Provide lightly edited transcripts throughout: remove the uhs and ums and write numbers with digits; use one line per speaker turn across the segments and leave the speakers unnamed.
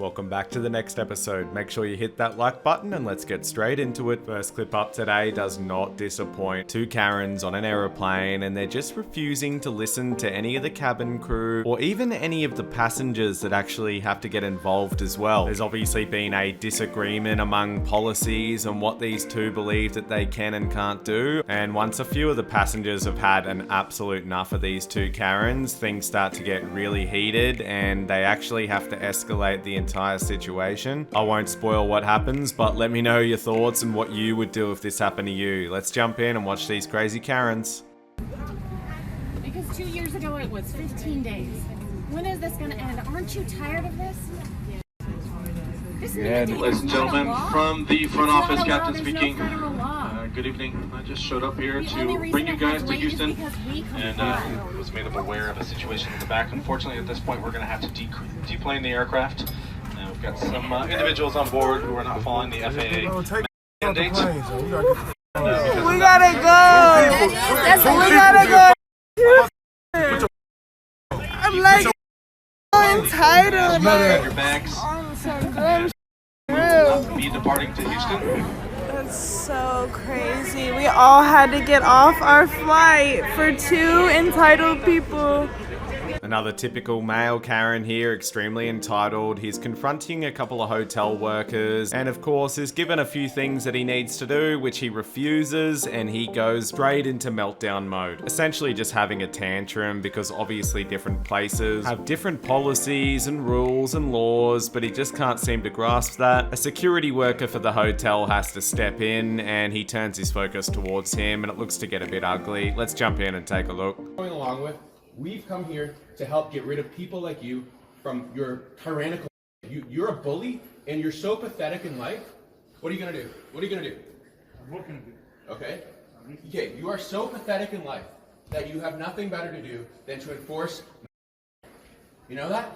Welcome back to the next episode. Make sure you hit that like button and let's get straight into it. First clip up today does not disappoint. Two Karens on an aeroplane and they're just refusing to listen to any of the cabin crew or even any of the passengers that actually have to get involved as well. There's obviously been a disagreement among policies on what these two believe that they can and can't do. And once a few of the passengers have had an absolute enough of these two Karens, things start to get really heated and they actually have to escalate the entire situation. I won't spoil what happens, but let me know your thoughts and what you would do if this happened to you. Let's jump in and watch these crazy Karens.
Because 2 years ago it was 15 days. When is this going to end? Aren't you tired of this?
Ladies and gentlemen, from the front office, Captain speaking. Good evening. I just showed up here to bring you guys to Houston and was made aware of a situation in the back. Unfortunately, at this point, we're going to have to deplane the aircraft. We've got some individuals on board who are not following the FAA mandates.
We gotta go! We gotta go! I'm like so entitled.
Your bags. We will not be departing to Houston.
That's so crazy. We all had to get off our flight for two entitled people.
Another typical male Karen here, extremely entitled. He's confronting a couple of hotel workers and of course is given a few things that he needs to do, which he refuses, and he goes straight into meltdown mode. Essentially just having a tantrum because obviously different places have different policies and rules and laws, but he just can't seem to grasp that. A security worker for the hotel has to step in and he turns his focus towards him and it looks to get a bit ugly. Let's jump in and take a look.
Going along with, we've come here to help get rid of people like you from your tyrannical. You're a bully and you're so pathetic in life. What are you gonna do? What are you gonna do?
What can I do?
Okay. Okay, you are so pathetic in life that you have nothing better to do than to enforce. You know that?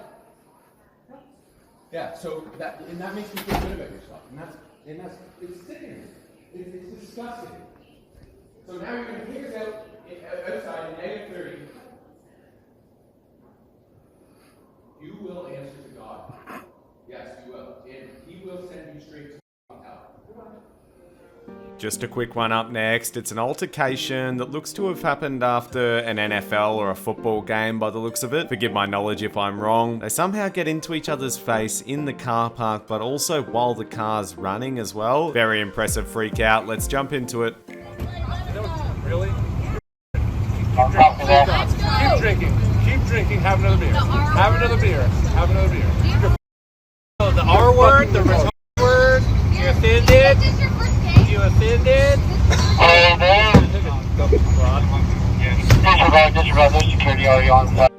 Yeah, so that makes you feel good about yourself. And that's it's sickening. It's disgusting. So now you're gonna kick us outside in -30. You will answer to God. Yes, you will. And He will send you straight to hell.
Just a quick one up next. It's an altercation that looks to have happened after an NFL or a football game by the looks of it. Forgive my knowledge if I'm wrong. They somehow get into each other's face in the car park, but also while the car's running as well. Very impressive freak out. Let's jump into it.
Really? Keep drinking. Keep drinking. Have another beer. Have another beer. Have another beer. The R word, the retarded word. You offended? You offended?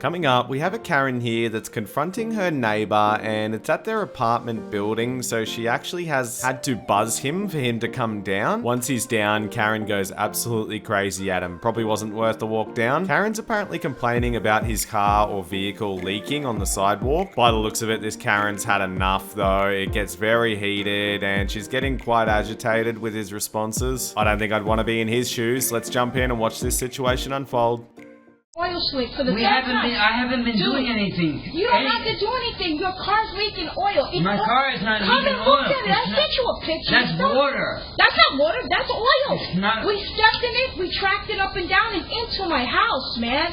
Coming up, we have a Karen here that's confronting her neighbor and it's at their apartment building, so she actually has had to buzz him for him to come down. Once he's down, Karen goes absolutely crazy at him. Probably wasn't worth the walk down. Karen's apparently complaining about his car or vehicle leaking on the sidewalk. By the looks of it, this Karen's had enough though. It gets very heated and she's getting quite agitated with his responses. I don't think I'd want to be in his shoes. Let's jump in and watch this situation unfold.
Oil slick for the
I haven't been doing anything.
You don't have to do anything. Your car's leaking oil.
My car is not
Come
leaking
and look
oil.
at it. I sent you a picture.
That's water.
That's not water. That's oil.
It's not.
We stepped in it. We tracked it up and down and into my house, man.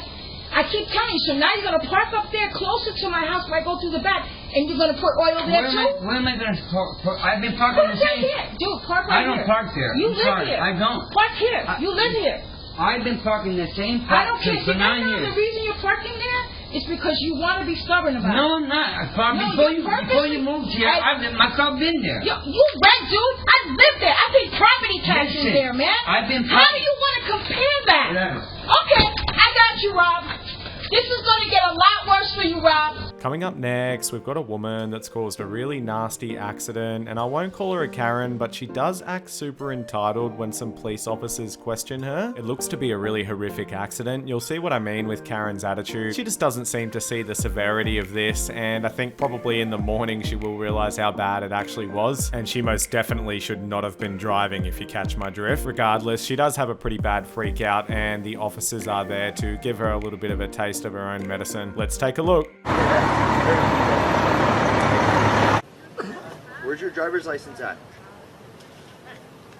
I keep telling you. So now you're going to park up there closer to my house where I go through the back. And you're going to put oil there too?
Where am I going to park? I've been parking the same.
Here. Dude, park right here.
I don't park there.
You live here.
I don't.
Park here. You live here.
I've been parking the same
I don't care.
for 9 years.
The reason you're parking there is because you want to be stubborn about it.
No, I'm not. I parked before you moved here. My car been there.
You red dude. I live there. I pay property taxes there, man.
I've been.
How do you want to compare that?
Yeah.
Okay, I got you, Rob. This is going to get a lot worse for you, Rob.
Coming up next, we've got a woman that's caused a really nasty accident, and I won't call her a Karen, but she does act super entitled when some police officers question her. It looks to be a really horrific accident. You'll see what I mean with Karen's attitude. She just doesn't seem to see the severity of this, and I think probably in the morning she will realize how bad it actually was, and she most definitely should not have been driving, if you catch my drift. Regardless, she does have a pretty bad freak out, and the officers are there to give her a little bit of a taste of her own medicine. Let's take a look.
Where's your driver's license at?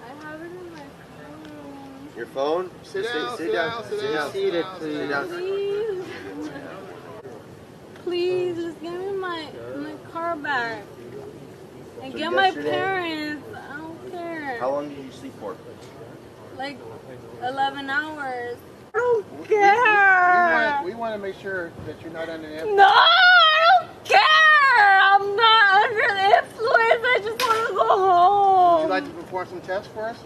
I have it in my phone.
Your phone? Sit down. Sit down. Seated, please. Sit down.
Please, just give me my car back. And get my parents. I don't care.
How long did you sleep for?
Like 11 hours. I don't care.
We want to make sure that you're not under the influence.
No, I don't care. I'm not under the influence. I just want to go home.
Would you like to perform some tests for us?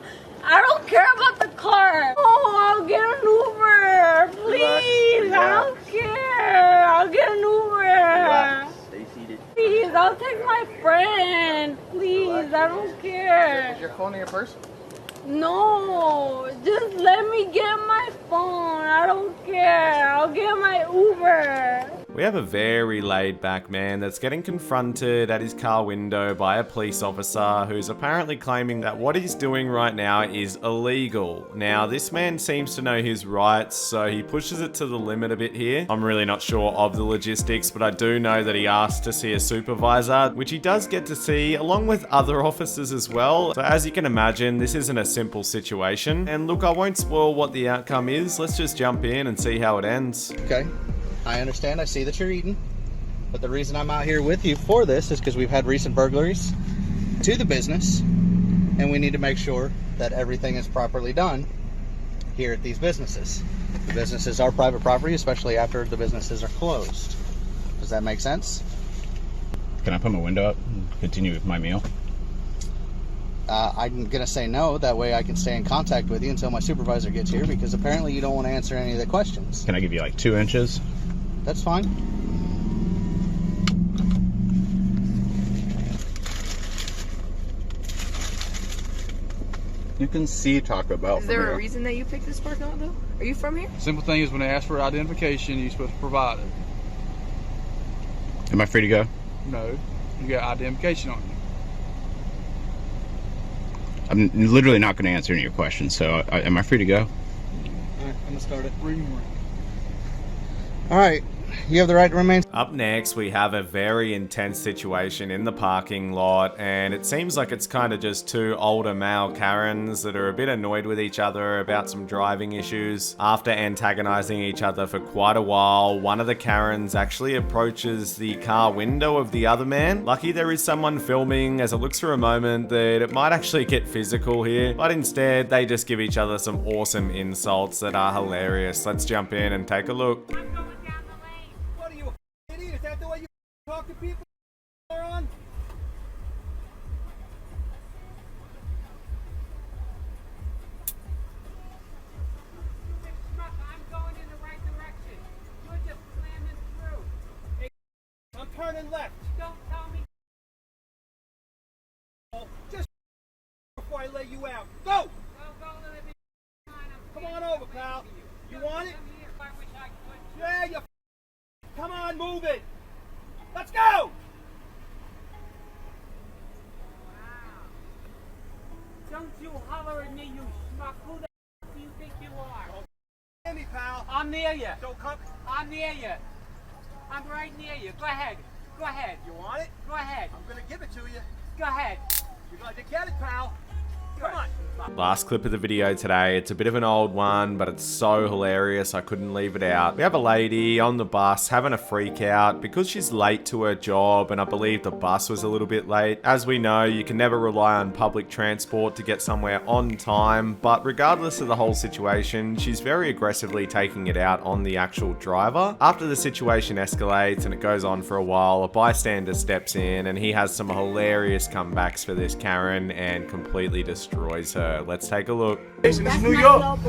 I don't care about the car. Oh, I'll get an Uber. Please,
Relax.
I don't care. I'll get an Uber.
Relax. Stay seated.
Please, I'll take my friend. Please, I don't care.
Is your phone in your purse?
No, just let me get my phone. I don't care. I'll get my Uber.
We have a very laid back man that's getting confronted at his car window by a police officer who's apparently claiming that what he's doing right now is illegal. Now, this man seems to know his rights, so he pushes it to the limit a bit here. I'm really not sure of the logistics, but I do know that he asked to see a supervisor, which he does get to see along with other officers as well. So as you can imagine, this isn't a simple situation. And look, I won't spoil what the outcome is. Let's just jump in and see how it ends.
Okay, I understand. I see that you're eating, but the reason I'm out here with you for this is because we've had recent burglaries to the business, and we need to make sure that everything is properly done here at these businesses. The businesses are private property, especially after the businesses are closed. Does that make sense?
Can I put my window up and continue with my meal?
I'm gonna say no, that way I can stay in contact with you until my supervisor gets here, because apparently you don't want to answer any of the questions.
Can I give you like 2 inches?
That's fine.
You can see Taco Bell.
Is there a reason that you picked this parking lot though? Are you from here?
Simple thing is when they ask for identification, you're supposed to provide it.
Am I free to go?
No, you got identification on you.
I'm literally not going to answer any of your questions, so am I free to go?
All right, I'm gonna start it.
Ring.
All right, you have the right to remain.
Up next, we have a very intense situation in the parking lot, and it seems like it's kind of just two older male Karens that are a bit annoyed with each other about some driving issues. After antagonizing each other for quite a while, one of the Karens actually approaches the car window of the other man. Lucky there is someone filming, as it looks for a moment that it might actually get physical here, but instead they just give each other some awesome insults that are hilarious. Let's jump in and take a look.
Is that the way you talk to people, moron?
I'm going in the right direction. You're just slamming through.
Hey, I'm turning left.
Don't tell me.
Just before I lay you out. Go! Come on over, pal. You want it? Yeah, you. Come on, move it. Let's go! Wow.
Don't you holler at me, you schmuck. Who the f do you think you are?
Don't hear me, pal.
I'm near you.
Don't come.
I'm near you. I'm right near you. Go ahead. Go ahead.
You want it?
Go ahead.
I'm gonna give it to you.
Go ahead.
You're going to get it, pal. Come on.
Last clip of the video today. It's a bit of an old one, but it's so hilarious I couldn't leave it out. We have a lady on the bus having a freak out because she's late to her job, and I believe the bus was a little bit late. As we know, you can never rely on public transport to get somewhere on time, but regardless of the whole situation, she's very aggressively taking it out on the actual driver. After the situation escalates and it goes on for a while, a bystander steps in and he has some hilarious comebacks for this Karen and completely destroys her. Let's take a look.
This is New York.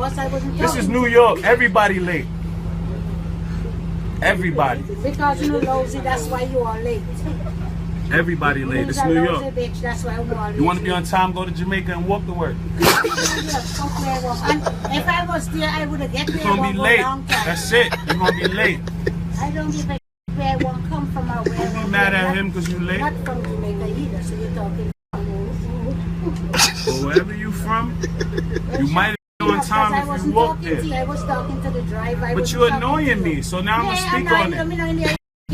This is New York. Everybody late. Everybody.
Because you're nosy, that's why you are late.
Everybody late. It's New York.
Bitch, that's why you are late.
You want to be on time, go to Jamaica and walk to work.
And if I was there, I would have get there.
You're going to be late. That's it. You're going to be late.
I don't give a where I won't come from our way.
Don't be mad at him because you're late.
Not from Jamaica either, so you're talking.
So wherever you from, you might be on time if you walk there.
I was talking to the driver.
But you're annoying me, so now I'm going to speak on it.
I'm in the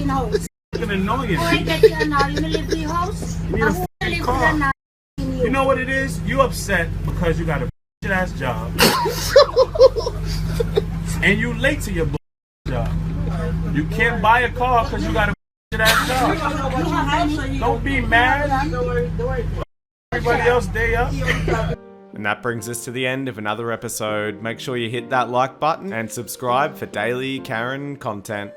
house.
You're annoying
Oh, I
me.
get you now. You live in the house?
You need a f***ing car.
know what it is? You upset because you got a ass job. And you late to your job. You can't buy a car because you got a ass job. Don't be mad. Everybody else day up.
And that brings us to the end of another episode. Make sure you hit that like button and subscribe for daily Karen content.